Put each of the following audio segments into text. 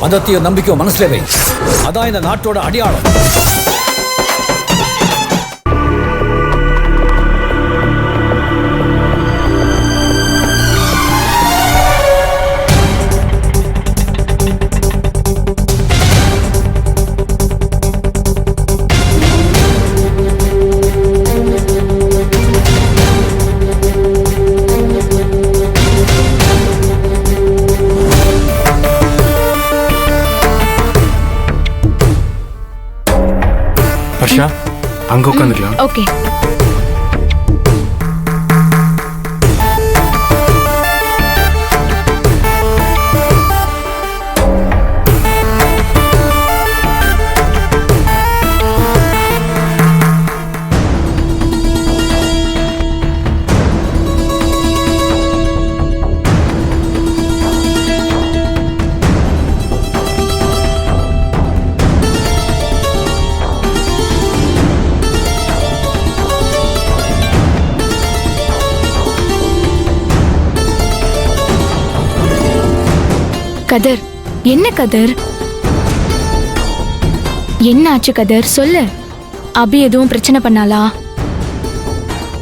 மதத்தையும் நம்பிக்கையும் மனசுல வை. அதான் இந்த நாட்டோட அடையாளம். வர்ஷா, அங்க உட்காந்துக்கலாம். ஓகே. கதர், என்ன கதர்? என்ன ஆச்சு கதர்? சொல்லு. அபி எதுவும் பிரச்சனை பண்ணாளா?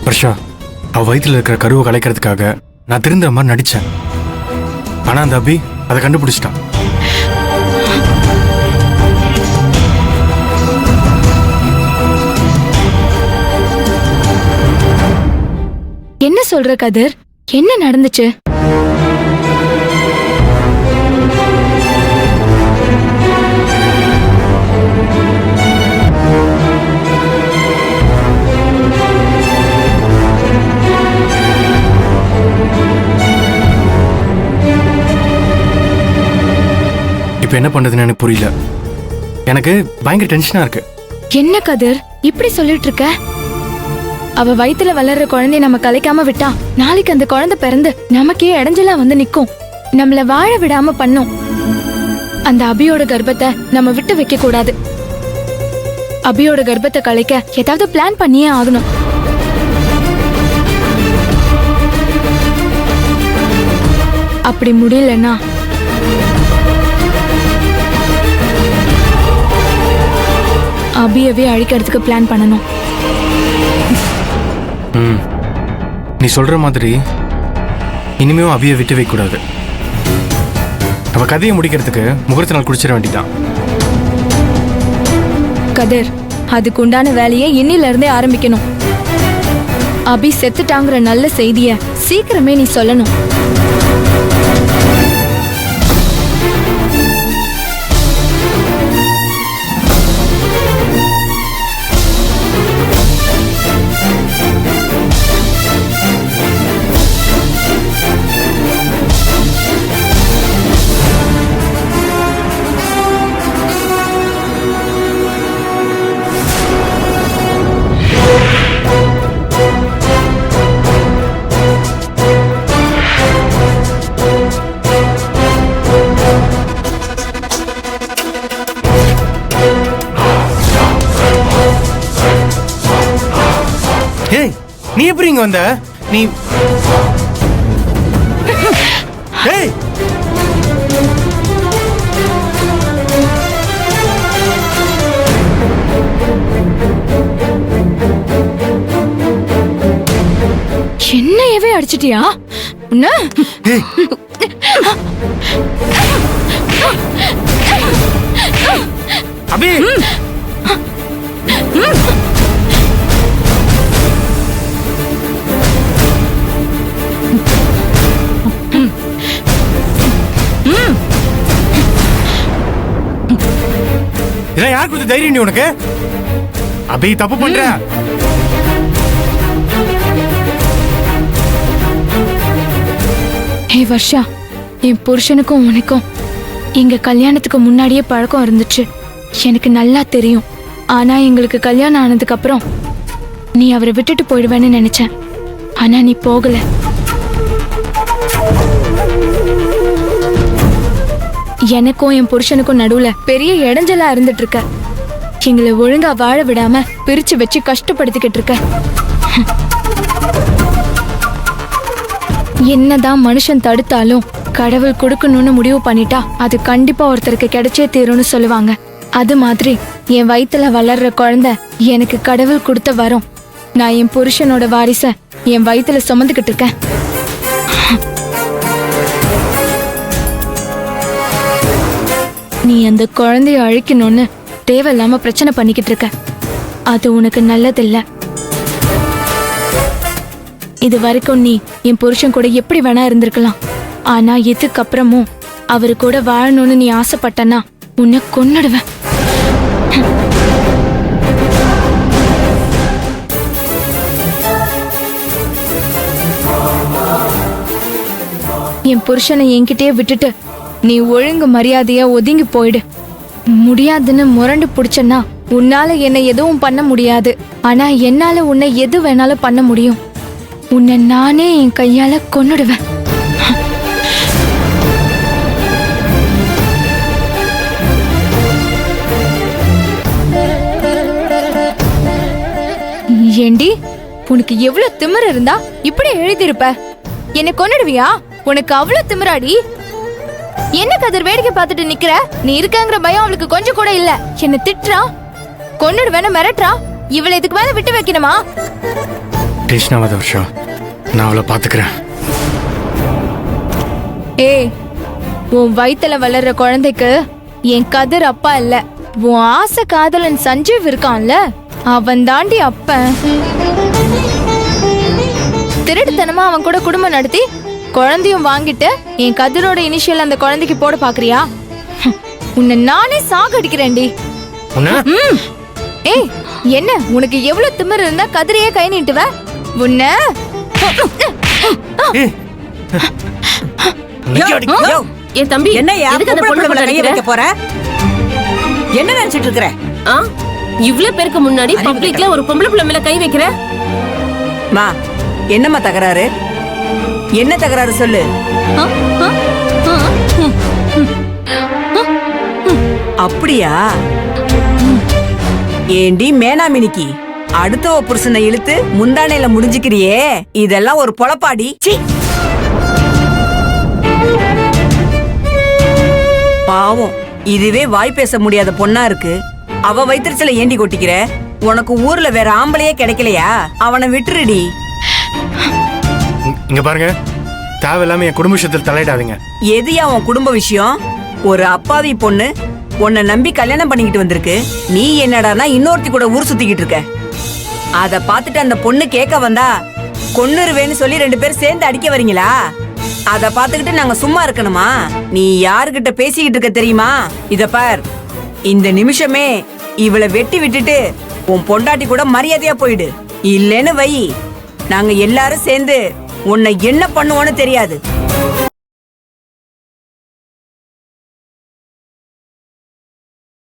வர்ஷா, அவ வயிற்றுல இருக்கிற கருவை கலைக்கிறதுக்காக நான் திருந்துற மாதிரி நடிச்சேன். ஆனா அந்த அபி அதை கண்டுபிடிச்சிட்டான். என்ன சொல்ற கதர்? என்ன நடந்துச்சு? இப்ப என்ன பண்றதுன்னு எனக்கு புரியல. எனக்கு பயங்கர டென்ஷனா இருக்கு. என்ன கதர் இப்படி சொல்லிட்டு இருக்க? அவ வயித்துல வளர்ற குழந்தைய நம்ம கலைக்காம விட்டா நாளைக்கு அந்த குழந்தை பிறந்து நமக்கே இடைஞ்சலா வந்து நிக்கும். நம்மள வாழ விடாம பண்ணும். அந்த அபியோட கர்ப்பத்தை நம்ம விட்டு வைக்க கூடாது. அபியோட கர்ப்பத்தை கலைக்க ஏதாவது பிளான் பண்ணியே ஆகணும். அப்படி முடியலன்னா அபியவே அழிக்கிறதுக்கு பிளான் பண்ணணும். நீ சொல்ற மாதிரி இனிமே அபியை விட்டு வைக்க கூடாது. அவ கதையை முடிக்கிறதுக்கு முகூர்த்த நாள் குடிச்சிட வேண்டியதான். கதர், அதுக்கு உண்டான வேலையை இன்னில இருந்தே ஆரம்பிக்கணும். அபி செத்துட்டாங்கிற நல்ல செய்திய சீக்கிரமே நீ சொல்லணும். நீ எப்படி இங்க வந்த? நீ என்னையவே அடிச்சிட்டியா? அபி இதெல்லாம் யார் கொடுத்த தைரியம் நீ உனக்கு? அபி தப்பு பண்ற. ஹே வர்ஷா, என் புருஷனுக்கும் உனக்கும் எங்க கல்யாணத்துக்கு முன்னாடியே பழக்கம் இருந்துச்சு. எனக்கு நல்லா தெரியும். ஆனா எங்களுக்கு கல்யாணம் ஆனதுக்கு அப்புறம் நீ அவரை விட்டுட்டு போயிடுவேன்னு நினைச்சேன். ஆனா நீ போகல. எனக்கும் என் புருஷனுக்கும் நடுவுல பெரிய இடைஞ்சலா இருந்துட்டு இருக்க. எங்களை ஒழுங்கா வாழ விடாம பிரிச்சு வச்சு கஷ்டப்படுத்திக்கிட்டு இருக்க. என்னதான் மனுஷன் தடுத்தாலும் கடவுள் கொடுக்கணும்னு முடிவு பண்ணிட்டா அது கண்டிப்பா ஒருத்தருக்கு கிடைச்சே தீரும்னு சொல்லுவாங்க. அது மாதிரி என் வயித்துல வளர்ற குழந்தை எனக்கு கடவுள் கொடுத்த வரம். நான் என் புருஷனோட வாரிச என் வயித்துல சுமந்துக்கிட்டு இருக்கேன். நீ அந்த குழந்தைய அழிக்கணும்னு தேவையில்லாம பிரச்சனை பண்ணிக்கிட்டு இருக்க. அது உனக்கு நல்லதில்ல. இது வரைக்கும் நீ என் புருஷன் கூட எப்படி வேணா இருந்திருக்கலாம். ஆனா இதுக்கப்புறமும் அவரு கூட வாழணும்னு நீ ஆசைப்பட்டனா உன்னை கொன்னுடுவேன். என் புருஷனை என்கிட்டயே விட்டுட்டு நீ ஒழுங்கு மரியாதையா ஒதுங்கி போயிடு. முடியாதுன்னு முரண்டு பிடிச்சனா உன்னால என்னை எதுவும் பண்ண முடியாது. ஆனா என்னால உன்னை எது வேணாலும் பண்ண முடியும். உன்னை நானே என் கையால கொன்னுடுவேன். ஏண்டி, உனக்கு எவ்வளவு திமிரு இருந்தா இப்படி எழுதிருப்ப? என்னை கொன்னுடுவியா? உனக்கு அவ்வளவு திமிராடி? என்ன கதிர் வேடிக்கை பார்த்துட்டு நிக்கிற? நீ இருக்கங்கிற பயம் அவளுக்கு கொஞ்சம் கூட இல்ல. என்ன திட்டுறா, கொன்னுடுவேன்னு மிரட்டுறா. இவளை இதுக்கு மேல விட்டு வைக்கணுமா? கிருஷ்ணாவத வருஷம் நான் அவளை பாத்துக்கிறேன். ஏய், உன் வயித்துல வளர்ற குழந்தைக்கு என் கதிர் அப்பா இல்ல, உன் ஆசை காதலன் சஞ்சீவ் இருக்கான்ல, அவன் தாண்டி அப்பன். திருட்டுத்தனமா அவன் கூட குடும்பம் நடத்தி குழந்தையும் வாங்கிட்டு என் கதிரோட இனிஷியல் அந்த குழந்தைக்கு போட பாக்குறியா? உன்னை நானே சாகடிக்கிறேன்டி. ஏய், என்ன உனக்கு எவ்வளவு திமிரு இருந்தா கதிரையே கை நீட்டுவ? உன்ன என் தம்பி என்ன நினைச்சிட்டு இருக்கிற? இவ்ளோ பேருக்கு முன்னாடி பப்ளிக்ல ஒரு பொம்பளை பிள்ளை மேல கை வைக்கிற? மா, என்னம்மா தகராறு? என்ன தகராறு சொல்லு. அப்படியா? ஏண்டி மேனாமினிக்கு அடுத்தவ புருஷனை இழுத்து முந்தானையில முடிஞ்சுக்கிறியே, இதெல்லாம் ஒரு பொழப்பாடி. பாவம், இதுவே வாய் பேச முடியாத பொண்ணா இருக்கு. அவ வயிற்றுல ஏண்டி கொட்டிக்கிற? உனக்கு ஊர்ல வேற ஆம்பளையே கிடைக்கலையா? அவனை விட்டுருடி. இங்க பாருங்க, தேவையில்லாம என் குடும்ப விஷயத்தில் தலையிடாதீங்க. எதுயா உன் குடும்ப விஷயம்? ஒரு அப்பாவி பொண்ணு உன்னை நம்பி கல்யாணம் பண்ணிக்கிட்டு வந்திருக்கு. நீ என்னடானா இன்னொருத்தி கூட ஊர் சுத்திக்கிட்டு இருக்க. அத பாத்துட்டு அந்த பொண்ணு கேட்க வந்தா கொன்னுருவேன்னு சொல்லி 2 பேரும் சேர்ந்து அடிக்க வரீங்களா? அத பாத்துக்கிட்டு நாங்க சும்மா இருக்கணுமா? நீ யாருகிட்ட பேசிக்கிட்டு இருக்க தெரியுமா? இத பார், இந்த நிமிஷமே இவளை வெட்டி விட்டுட்டு உன் பொண்டாட்டி கூட மரியாதையா போயிடு. இல்லன்னு வை, நாங்க எல்லாரும் சேர்ந்து உன்னை என்ன பண்ணுவோன்னு தெரியாது.